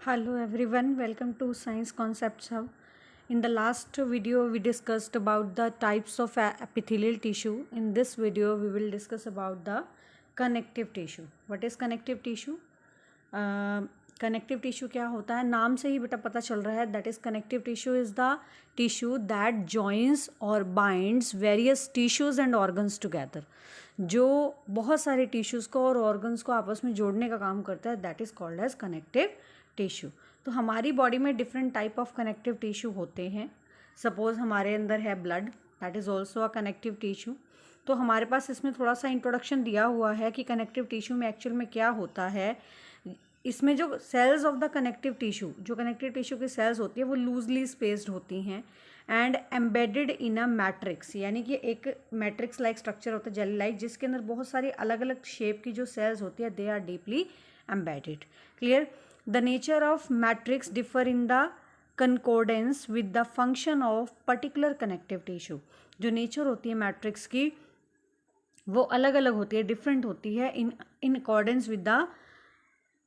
Hello everyone, welcome to Science Concepts Hub. In the last video, we discussed about the types of epithelial tissue. In this video, we will discuss about the connective tissue. What is connective tissue? Connective tissue क्या होता है? नाम से ही बेटा पता चल रहा है. That is connective tissue is the tissue that joins or binds various tissues and organs together. जो बहुत सारे टिश्यूज़ को और ऑर्गन्स को आपस में जोड़ने का काम करता है, that is called as connective tissue. तो हमारी बॉडी में different type of connective tissue होते हैं. सपोज़ हमारे अंदर है blood, that is also a connective tissue. तो हमारे पास इसमें थोड़ा सा इंट्रोडक्शन दिया हुआ है कि कनेक्टिव टिश्यू में एक्चुअल में क्या होता है. इसमें जो cells of the connective tissue, जो कनेक्टिव टिश्यू की सेल्स होती है वो लूजली स्पेस्ड होती हैं and embedded in a matrix, यानी कि एक मैट्रिक्स लाइक स्ट्रक्चर होता है, जेली लाइक, जिसके अंदर बहुत सारी अलग अलग शेप की जो सेल्स होती है they are deeply embedded. Clear. The nature of matrix differ in the concordance with the function of particular connective tissue. जो नेचर होती है मैट्रिक्स की वो अलग अलग होती है, डिफरेंट होती है in accordance with the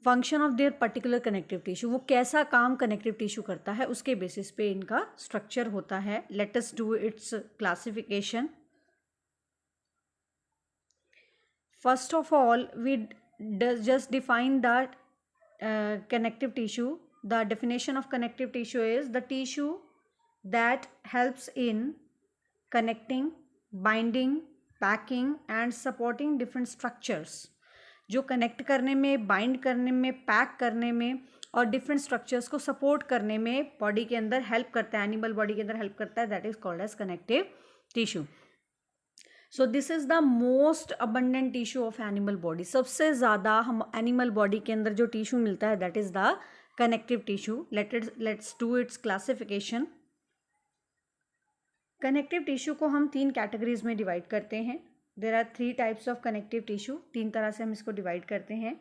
function of their particular connective tissue. वो कैसा काम कनेक्टिव टिश्यू करता है उसके बेसिस पे इनका स्ट्रक्चर होता है. Let us do its classification. First of all we just define that connective tissue. The definition of connective tissue is the tissue that helps in connecting, binding, packing and supporting different structures. जो connect करने में, bind करने में, pack करने में और different structures को support करने में बॉडी के अंदर हेल्प करता है, एनिमल बॉडी के अंदर हेल्प करता है, that is called as connective tissue. So this is the most abundant tissue of animal body. सबसे ज़्यादा हम एनिमल बॉडी के अंदर जो टिश्यू मिलता है that is the connective tissue. Let's do its classification. Connective tissue को हम 3 कैटेगरीज में डिवाइड करते हैं. There are 3 types of connective tissue. 3 तरह से हम इसको डिवाइड करते हैं.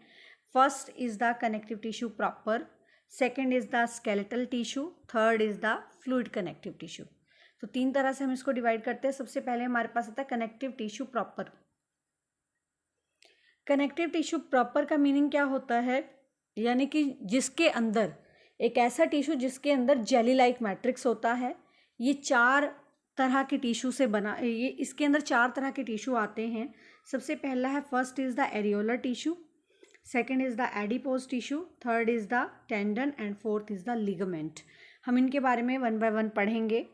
First is the connective tissue proper, second is the skeletal tissue, third is the fluid connective tissue. तो 3 तरह से हम इसको डिवाइड करते हैं. सबसे पहले हमारे पास आता है connective tissue proper. Connective tissue proper का मीनिंग क्या होता है, यानी कि जिसके अंदर एक ऐसा टिश्यू जिसके अंदर जेली लाइक मैट्रिक्स होता है. ये 4 तरह के टिश्यू से बना, ये इसके अंदर 4 तरह के टिश्यू आते हैं. सबसे पहला है, first is the areolar tissue, second is the adipose tissue, third is the tendon and fourth is the ligament. हम इनके बारे में 1 बाय 1 पढ़ेंगे.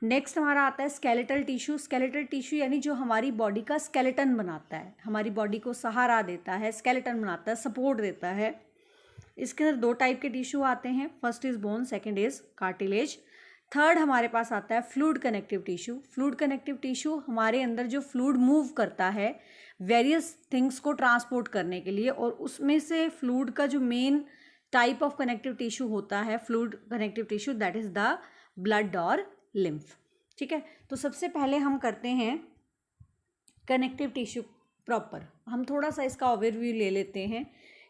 नेक्स्ट हमारा आता है स्केलेटल टिश्यू. स्केलेटल टिश्यू यानी जो हमारी बॉडी का स्केलेटन बनाता है, हमारी बॉडी को सहारा देता है, स्केलेटन बनाता है, सपोर्ट देता है. इसके अंदर 2 टाइप के टिश्यू आते हैं. First is bone, second is cartilage. Third हमारे पास आता है fluid connective tissue. Fluid connective tissue हमारे अंदर जो फ्लूइड मूव करता है वेरियस थिंग्स को ट्रांसपोर्ट करने के लिए, और उसमें से फ्लूइड का जो main type of connective tissue होता है fluid connective tissue, that is the blood और लिम्फ. ठीक है. तो सबसे पहले हम करते हैं कनेक्टिव टिश्यू प्रॉपर. हम थोड़ा सा इसका ओवरव्यू ले लेते हैं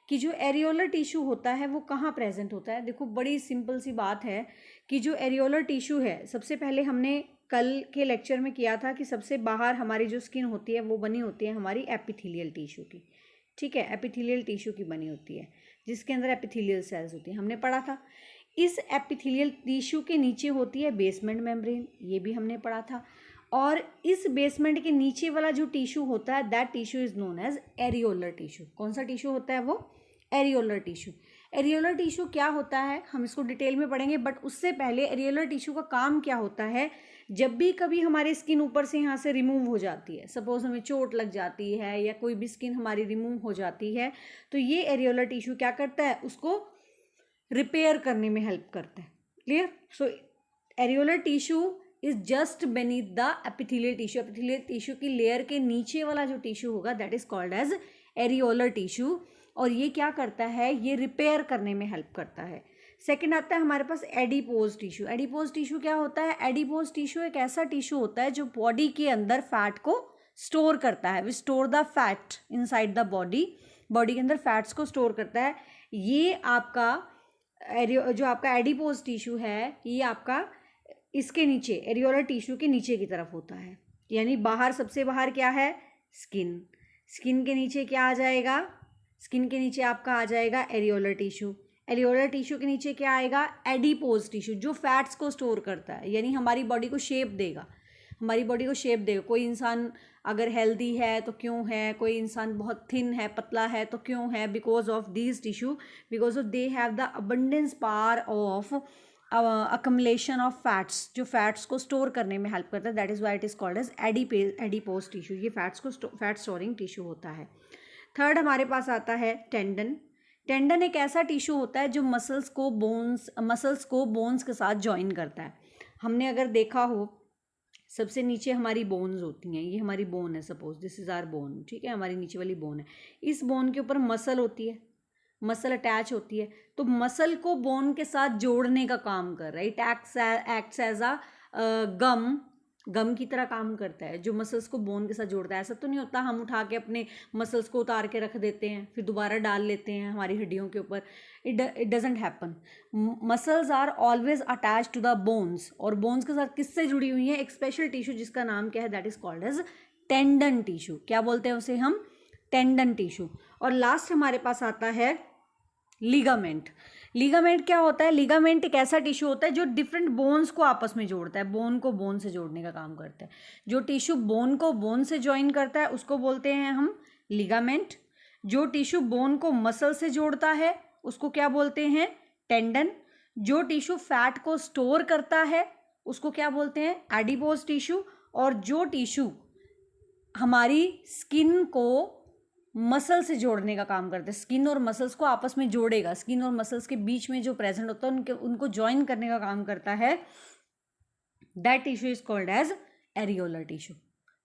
कि जो एरियोलर टिश्यू होता है वो कहाँ प्रेजेंट होता है. देखो बड़ी सिंपल सी बात है कि जो एरियोलर टिश्यू है, सबसे पहले हमने कल के लेक्चर में किया था कि सबसे बाहर हमारी जो स्किन होती है वो बनी होती है हमारी एपिथेलियल टिश्यू की. ठीक है, एपिथेलियल टिश्यू की बनी होती है जिसके अंदर एपिथेलियल सेल्स होती है, हमने पढ़ा था. इस एपिथेलियल टिश्यू के नीचे होती है बेसमेंट मेम्ब्रेन, ये भी हमने पढ़ा था. और इस बेसमेंट के नीचे वाला जो टिश्यू होता है that tissue is known as areolar tissue. कौन सा टिश्यू होता है वो? Areolar tissue. एरियोलर टिश्यू क्या होता है हम इसको डिटेल में पढ़ेंगे, बट उससे पहले एरियोलर टिश्यू का काम क्या होता है. जब भी कभी हमारी स्किन ऊपर से यहाँ से रिमूव हो जाती है, सपोज हमें चोट लग जाती है या कोई भी स्किन हमारी रिमूव हो जाती है, तो ये एरियोलर टिश्यू क्या करता है, उसको रिपेयर करने में हेल्प करता है. Clear. So areolar tissue is just beneath the epithelial tissue. Epithelial tissue की लेयर के नीचे वाला जो टिश्यू होगा that is called as areolar tissue. और ये क्या करता है, ये रिपेयर करने में हेल्प करता है. सेकंड आता है हमारे पास एडिपोज टिश्यू. एडिपोज टिश्यू क्या होता है? एडिपोज टिश्यू एक ऐसा टिश्यू होता है जो बॉडी के अंदर फैट को स्टोर करता है. We store the fat inside the body. Body के अंदर फैट्स को स्टोर करता है. ये आपका जो आपका एडिपोज टिश्यू है ये आपका इसके नीचे एरियोलर टिश्यू के नीचे की तरफ होता है. यानी बाहर, सबसे बाहर क्या है? स्किन. स्किन के नीचे क्या आ जाएगा? स्किन के नीचे आपका आ जाएगा एरियोलर टिश्यू. एरियोलर टिश्यू के नीचे क्या आएगा, एडिपोज टिश्यू, जो फैट्स को स्टोर करता है, यानी हमारी बॉडी को शेप देगा, हमारी बॉडी को शेप देगा। कोई इंसान अगर हेल्दी है तो क्यों है, कोई इंसान बहुत थिन है, पतला है तो क्यों है, because of these tissue, because of they have the abundance power of accumulation of fats, जो फैट्स को स्टोर करने में हेल्प करता है, that is why it is called as adipose tissue. ये फैट स्टोरिंग टिश्यू होता है। थर्ड हमारे पास आता है टेंडन। टेंडन एक ऐसा टिश्यू होता है जो मसल्स को बोन्स के साथ जॉइन करता है। हमने अगर देखा हो, सबसे नीचे हमारी बोन्स होती हैं, ये हमारी बोन है, suppose this is our bone, ठीक है, हमारी नीचे वाली बोन है। इस बोन के ऊपर मसल होती है, मसल अटैच होती है, तो मसल को बोन के साथ जोड़ने का काम कर रहा है। इट एक्ट्स एज अ गम की तरह काम करता है, जो मसल्स को बोन के साथ जोड़ता है। ऐसा तो नहीं होता हम उठा के अपने मसल्स को उतार के रख देते हैं फिर दोबारा डाल लेते हैं हमारी हड्डियों के ऊपर, it doesn't happen. Muscles are always attach to the bones, और बोन्स के साथ किससे जुड़ी हुई है, एक स्पेशल टिश्यू जिसका नाम क्या है, that is called as tendon tissue. क्या बोलते हैं उसे हम, टेंडन टिश्यू। और लास्ट हमारे पास आता है लिगामेंट। लिगामेंट क्या होता है, लिगामेंट एक ऐसा टिश्यू होता है जो डिफरेंट बोन्स को आपस में जोड़ता है, बोन को बोन से जोड़ने का काम करता है। जो टिश्यू बोन को बोन से ज्वाइन करता है उसको बोलते हैं हम लिगामेंट। जो टिश्यू बोन को मसल से जोड़ता है उसको क्या बोलते हैं, टेंडन। जो टिश्यू फैट को स्टोर करता है उसको क्या बोलते हैं, एडिपोज टिश्यू। और जो टिश्यू हमारी स्किन को मसल से जोड़ने का काम करता है, स्किन और मसल्स को आपस में जोड़ेगा, स्किन और मसल्स के बीच में जो प्रेजेंट होता है उनको ज्वाइन करने का काम करता है, that tissue is called as areolar tissue.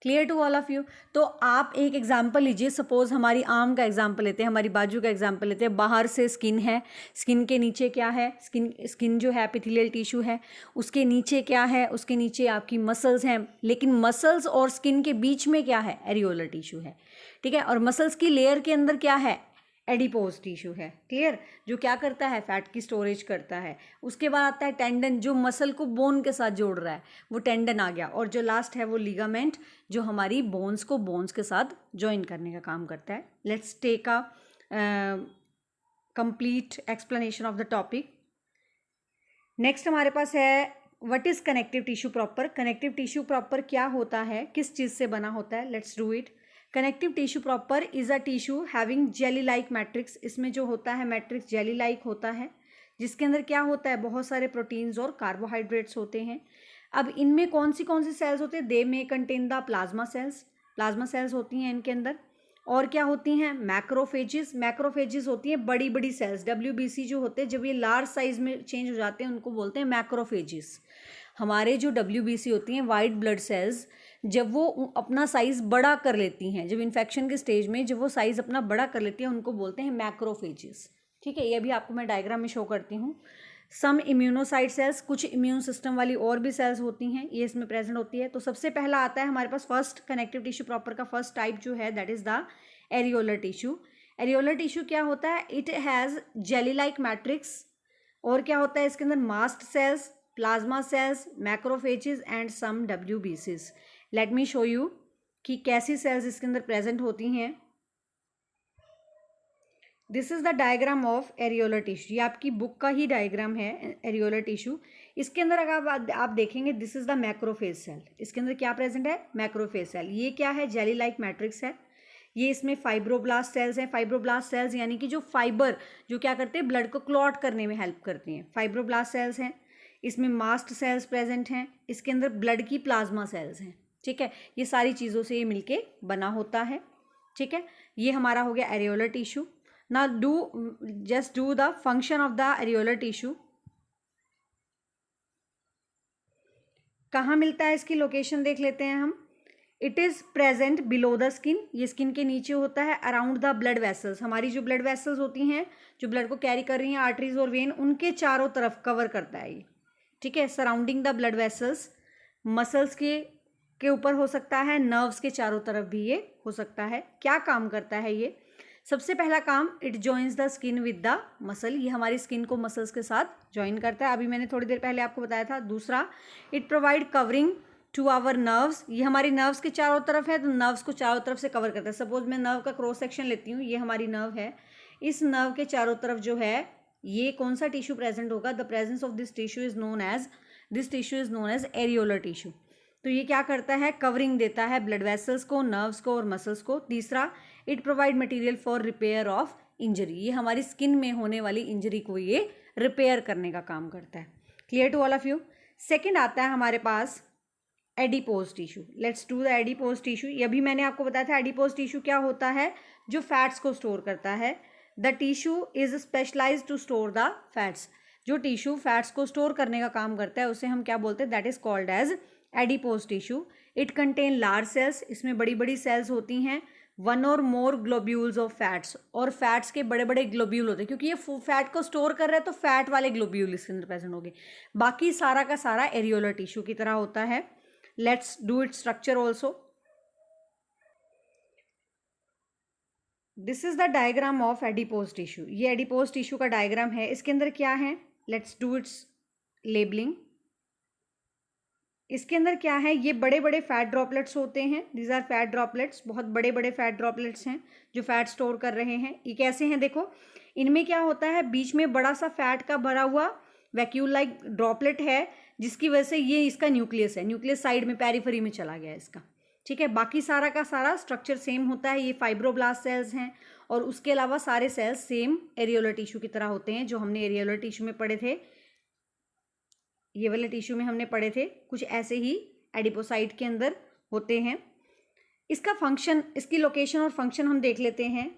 Clear to all of you. तो आप एक एग्जांपल लीजिए, सपोज हमारी आर्म का एग्जांपल लेते हैं, हमारी बाजू का एग्जांपल लेते हैं। बाहर से स्किन है, स्किन के नीचे क्या है, स्किन जो है एपिथेलियल टिश्यू है, उसके नीचे क्या है, उसके नीचे आपकी मसल्स हैं, लेकिन मसल्स और स्किन के बीच में क्या है, एरियोलर टिश्यू है, ठीक है। और मसल्स की लेयर के अंदर क्या है, एडिपोज टिश्यू है, क्लियर, जो क्या करता है, फैट की स्टोरेज करता है। उसके बाद आता है टेंडन, जो मसल को बोन के साथ जोड़ रहा है, वो टेंडन आ गया। और जो लास्ट है वो लिगामेंट, जो हमारी बोन्स को बोन्स के साथ ज्वाइन करने का काम करता है। Let's take a complete explanation of the topic. Next हमारे पास है what is connective tissue proper. Connective tissue proper क्या होता है, किस चीज़ से बना होता है, let's do it. Connective tissue proper is a tissue having jelly like matrix. इसमें जो होता है मैट्रिक्स जेली लाइक होता है, जिसके अंदर क्या होता है, बहुत सारे प्रोटीन्स और कार्बोहाइड्रेट्स होते हैं। अब इनमें कौन सी सेल्स होते हैं, दे में contain the plasma cells. Plasma sales होती हैं इनके अंदर। और क्या होती हैं, मैक्रोफेजेस। मैक्रोफेजेस होती हैं बड़ी बड़ी सेल्स, WBC जो होते हैं, जब ये लार्ज साइज में चेंज हो जाते हैं उनको बोलते हैं मैक्रोफेजेस। हमारे जो WBC होती हैं, वाइट ब्लड सेल्स, जब वो अपना साइज़ बड़ा कर लेती हैं, जब इन्फेक्शन के स्टेज में जब वो साइज़ अपना बड़ा कर लेती हैं, उनको बोलते हैं मैक्रोफेजेस, ठीक है। ये भी आपको मैं डायग्राम में शो करती हूँ। सम इम्यूनोसाइट सेल्स, कुछ इम्यून सिस्टम वाली और भी सेल्स होती हैं, ये इसमें प्रेजेंट होती है। तो सबसे पहला आता है हमारे पास फर्स्ट कनेक्टिव टिश्यू प्रॉपर का फर्स्ट टाइप जो है, that is the areolar tissue. Areolar tissue क्या होता है, it has jelly like matrix. और क्या होता है इसके अंदर, mast cells, plasma cells, macrophages and some WBCs। Let me show you कि कैसी सेल्स इसके अंदर प्रेजेंट होती हैं। This is the diagram of areolar tissue. ये आपकी बुक का ही डायग्राम है एरियोलर टिश्यू। इसके अंदर अगर आप देखेंगे, this is the macrophage cell. इसके अंदर क्या प्रेजेंट है, मैक्रोफेज सेल। ये क्या है, जेली लाइक मैट्रिक्स है। ये इसमें फाइब्रोब्लास्ट सेल्स हैं। फाइब्रोब्लास्ट सेल्स यानी कि जो फाइबर जो क्या करते हैं, ब्लड को क्लॉट करने में हेल्प करती हैं, फाइब्रोब्लास्ट सेल्स हैं। इसमें मास्ट सेल्स प्रेजेंट हैं। इसके अंदर ब्लड की प्लाज्मा सेल्स हैं, ठीक है। ये सारी चीज़ों से ये मिलके बना होता है, ठीक है। ये हमारा हो गया areolar tissue. Now just do the function of the areolar tissue। कहाँ मिलता है, इसकी लोकेशन देख लेते हैं हम। It is present below the skin, ये स्किन के नीचे होता है। अराउंड द ब्लड वेसल्स, हमारी जो ब्लड वेसल्स होती हैं, जो ब्लड को कैरी कर रही हैं, आर्टरीज और वेन, उनके चारों तरफ कवर करता है ये, ठीक है। Surrounding the blood vessels, muscles के ऊपर हो सकता है, नर्व्स के चारों तरफ भी ये हो सकता है। क्या काम करता है ये, सबसे पहला काम, it joins the skin with the muscle. ये हमारी स्किन को मसल्स के साथ ज्वाइन करता है, अभी मैंने थोड़ी देर पहले आपको बताया था। दूसरा, it provide covering to our nerves. ये हमारी नर्व्स के चारों तरफ है, तो नर्व्स को चारों तरफ से कवर करता है। सपोज मैं नर्व का क्रॉस सेक्शन लेती हूँ, ये हमारी नर्व है, इस नर्व के चारों तरफ जो है ये कौन सा टिश्यू प्रेजेंट होगा? The presence of this tissue is known as areolar tissue. तो ये क्या करता है? कवरिंग देता है ब्लड वेसल्स को, नर्व्स को और मसल्स को। तीसरा, it provide material for repair of injury. ये हमारी स्किन में होने वाली इंजरी को ये रिपेयर करने का काम करता है। Clear to all of you? Second आता है हमारे पास adipose tissue. Let's do the adipose tissue. ये भी मैंने आपको बताया था एडिपोज टिश्यू क्या होता है, जो फैट्स को स्टोर करता है। The tissue is specialized to store the fats. जो टिश्यू फैट्स को स्टोर करने का काम करता है उसे हम क्या बोलते हैं? That is called as adipose tissue. It contain large cells, इसमें बड़ी बड़ी सेल्स होती हैं। One or more globules of fats, और फैट्स के बड़े बड़े ग्लोब्यूल होते हैं, क्योंकि ये फैट को स्टोर कर रहा है तो फैट वाले ग्लोब्यूल इसके अंदर प्रेजेंट होंगे। बाकी सारा का सारा एरियोलर टिश्यू की तरह होता है। Let's do it structure also. This is the diagram of adipose tissue. ये एडिपोज टिश्यू का डायग्राम है। इसके अंदर क्या है? Let's do it's labelling. इसके अंदर क्या है? ये बड़े बड़े फैट ड्रॉपलेट्स होते हैं। दीज आर फैट ड्रॉपलेट्स, बहुत बड़े बड़े फैट ड्रॉपलेट्स हैं जो फैट स्टोर कर रहे हैं। ये कैसे हैं? देखो, इनमें क्या होता है? बीच में बड़ा सा फैट का भरा हुआ वैक्यूल लाइक ड्रॉपलेट है, जिसकी वजह से ये इसका न्यूक्लियस है। न्यूक्लियस साइड में पेरिफेरी में चला गया इसका, ठीक है। बाकी सारा का सारा स्ट्रक्चर सेम होता है। ये फाइब्रोब्लास्ट सेल्स हैं, और उसके अलावा सारे सेल्स सेम एरियोलर टिश्यू की तरह होते हैं, जो हमने एरियोलर टिश्यू में पढ़े थे। ये वाले टिश्यू में हमने पढ़े थे, कुछ ऐसे ही एडिपोसाइट के अंदर होते हैं। इसका फंक्शन, इसकी लोकेशन और फंक्शन हम देख लेते हैं।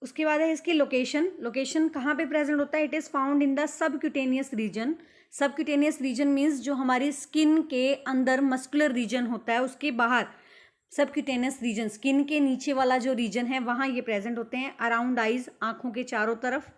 उसके बाद है इसकी लोकेशन। लोकेशन कहाँ पे प्रेजेंट होता है? It is found in the subcutaneous region. Subcutaneous region means जो हमारी स्किन के अंदर मस्कुलर रीजन होता है, उसके बाहर सबक्यूटेनियस रीजन, स्किन के नीचे वाला जो रीजन है वहाँ ये प्रेजेंट होते हैं। अराउंड आइज, आँखों के चारों तरफ।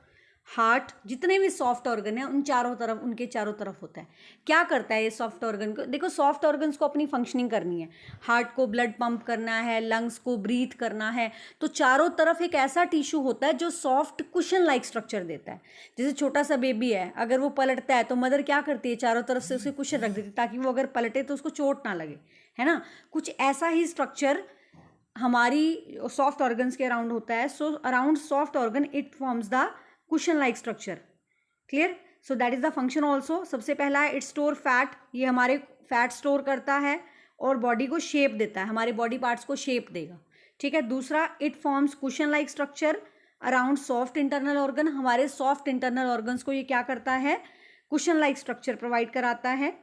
हार्ट, जितने भी सॉफ्ट ऑर्गन है उन चारों तरफ, उनके चारों तरफ होता है। क्या करता है ये सॉफ्ट ऑर्गन को? देखो, सॉफ्ट ऑर्गन्स को अपनी फंक्शनिंग करनी है। हार्ट को ब्लड पंप करना है, लंग्स को ब्रीथ करना है, तो चारों तरफ एक ऐसा टिश्यू होता है जो सॉफ्ट कुशन लाइक स्ट्रक्चर देता है। जैसे छोटा सा बेबी है, अगर वो पलटता है तो मदर क्या करती है? चारों तरफ से उसे कुशन रख देती है, ताकि वो अगर पलटे तो उसको चोट ना लगे, है ना। कुछ ऐसा ही स्ट्रक्चर हमारी सॉफ्ट ऑर्गन्स के अराउंड होता है। So around soft organ it forms the cushion like structure. Clear? So that is the function also. सबसे पहला है इट स्टोर फैट। ये हमारे फैट स्टोर करता है और बॉडी को शेप देता है, हमारे बॉडी पार्ट्स को शेप देगा, ठीक है। दूसरा, it forms cushion like structure around soft internal organ. हमारे सॉफ्ट इंटरनल ऑर्गन्स को ये क्या करता है? कुशन लाइक स्ट्रक्चर प्रोवाइड कराता है।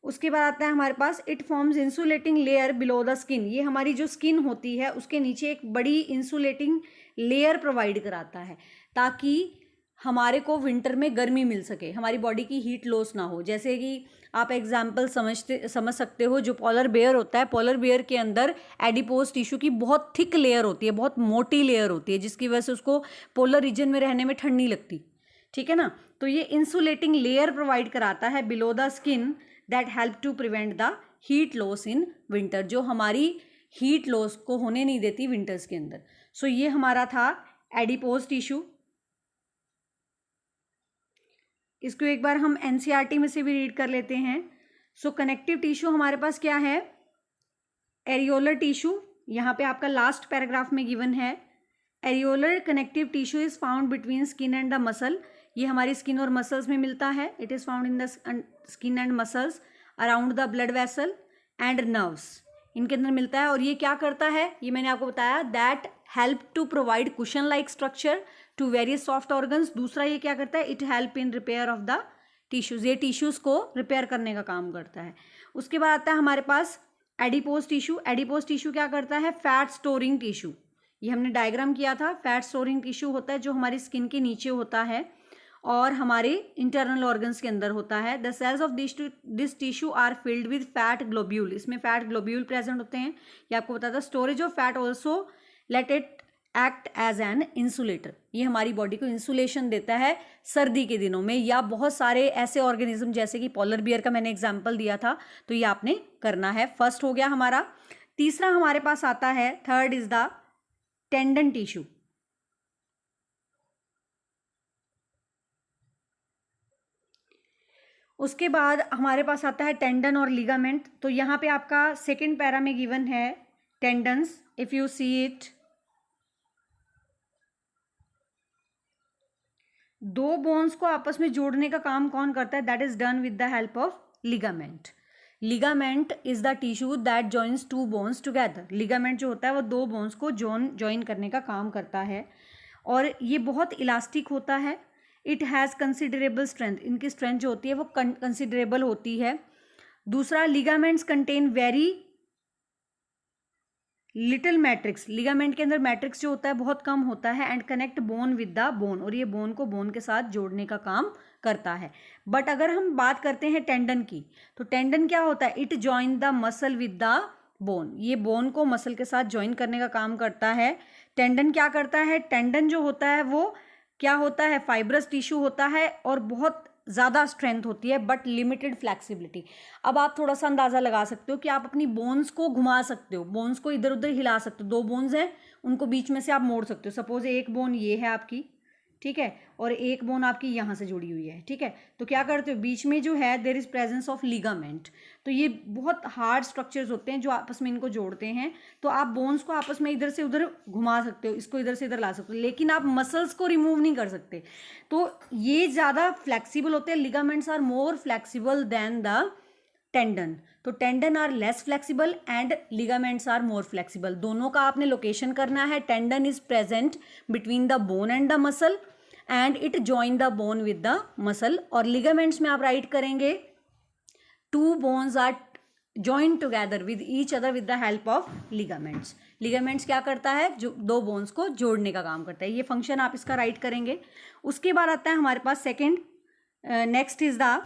उसके बाद आता है हमारे पास it forms insulating layer below the skin. ये हमारी जो स्किन होती है उसके नीचे एक बड़ी इंसुलेटिंग लेयर प्रोवाइड कराता है, ताकि हमारे को विंटर में गर्मी मिल सके, हमारी बॉडी की हीट लॉस ना हो। जैसे कि आप एग्जाम्पल समझ सकते हो, जो पॉलर बेयर होता है, पॉलर बेयर के अंदर एडिपोज टिश्यू की बहुत थिक लेयर होती है, बहुत मोटी लेयर होती है, जिसकी वजह से उसको पोलर रीजन में रहने में ठंड नहीं लगती, ठीक है ना। तो ये इंसुलेटिंग लेयर प्रोवाइड कराता है below the skin that help to prevent the heat loss in winter, जो हमारी हीट लॉस को होने नहीं देती विंटर्स के अंदर। सो ये हमारा था एडिपोज टिश्यू। इसको एक बार हम एनसीईआरटी में से भी रीड कर लेते हैं। सो कनेक्टिव टिश्यू हमारे पास क्या है? Areolar tissue. यहाँ पे आपका लास्ट पैराग्राफ में गिवन है। Areolar connective tissue is found between skin and the muscle. ये हमारी स्किन और मसल्स में मिलता है। It is found in the skin and muscles around the blood vessel and nerves, इनके अंदर मिलता है। और ये क्या करता है? ये मैंने आपको बताया, that help to provide cushion like structure to various soft organs. दूसरा, ये क्या करता है? It help in repair of the tissues. ये टिश्यूज को रिपेयर करने का काम करता है। उसके बाद आता है हमारे पास एडिपोज टिश्यू। एडिपोज टिश्यू क्या करता है? Fat storing tissue. ये हमने डायग्राम किया था। फैट स्टोरिंग टिश्यू होता है जो हमारी स्किन के नीचे होता है और हमारे इंटरनल ऑर्गन्स के अंदर होता है। The cells of this tissue are filled with fat globule. इसमें फैट ग्लोब्यूल प्रेजेंट होते हैं। ये आपको बताता है। Storage of fat also let it act as an insulator. ये हमारी बॉडी को इंसुलेशन देता है सर्दी के दिनों में, या बहुत सारे ऐसे ऑर्गेनिज्म जैसे कि पॉलर बियर का मैंने एग्जाम्पल दिया था, तो ये आपने करना है। फर्स्ट हो गया हमारा। तीसरा हमारे पास आता है, third is the tendon tissue. उसके बाद हमारे पास आता है टेंडन और लिगामेंट। तो यहाँ पे आपका सेकेंड पैरा में गिवन है tendons. If you see it, दो बोन्स को आपस में जोड़ने का काम कौन करता है? That is done with the help of ligament. Ligament is the tissue that joins two bones together. Ligament जो होता है वो दो बोन्स को जॉइन करने का काम करता है और ये बहुत इलास्टिक होता है. It has considerable strength. इनकी स्ट्रेंथ जो होती है वो कंसिडरेबल होती है. दूसरा, ligaments contain very little matrix. Ligament के अंदर मैट्रिक्स जो होता है बहुत कम होता है. And connect bone with the bone. और ये बोन को बोन के साथ जोड़ने का काम करता है. बट अगर हम बात करते हैं टेंडन की, तो टेंडन क्या होता है? It join the muscle with the bone. ये बोन को मसल के साथ ज्वाइन करने का काम करता है. टेंडन क्या करता है? टेंडन जो होता है वो क्या होता है? फाइब्रस टिश्यू होता है और बहुत ज़्यादा स्ट्रेंथ होती है बट लिमिटेड फ्लैक्सिबिलिटी. अब आप थोड़ा सा अंदाज़ा लगा सकते हो कि आप अपनी बोन्स को घुमा सकते हो, बोन्स को इधर उधर हिला सकते हो. दो बोन्स हैं, उनको बीच में से आप मोड़ सकते हो. सपोज एक बोन ये है आपकी, ठीक है, और एक बोन आपकी यहाँ से जुड़ी हुई है, ठीक है. तो क्या करते हो? बीच में जो है there is presence of ligament. तो ये बहुत हार्ड स्ट्रक्चर्स होते हैं जो आपस में इनको जोड़ते हैं. तो आप बोन्स को आपस में इधर से उधर घुमा सकते हो, इसको इधर से इधर ला सकते हो, लेकिन आप मसल्स को रिमूव नहीं कर सकते. तो ये ज़्यादा फ्लैक्सीबल होते हैं. Ligaments are more flexible than the tendon. तो tendon are less flexible and ligaments are more flexible. दोनों का आपने लोकेशन करना है. Tendon is present between the bone and the muscle and it join the bone with the muscle. और ligaments में आप write करेंगे two bones are join together with each other with the help of ligaments. Ligaments क्या करता है? जो दो bones को जोड़ने का काम करता है. ये फंक्शन आप इसका राइट करेंगे. उसके बाद आता है हमारे पास सेकेंड. Next is the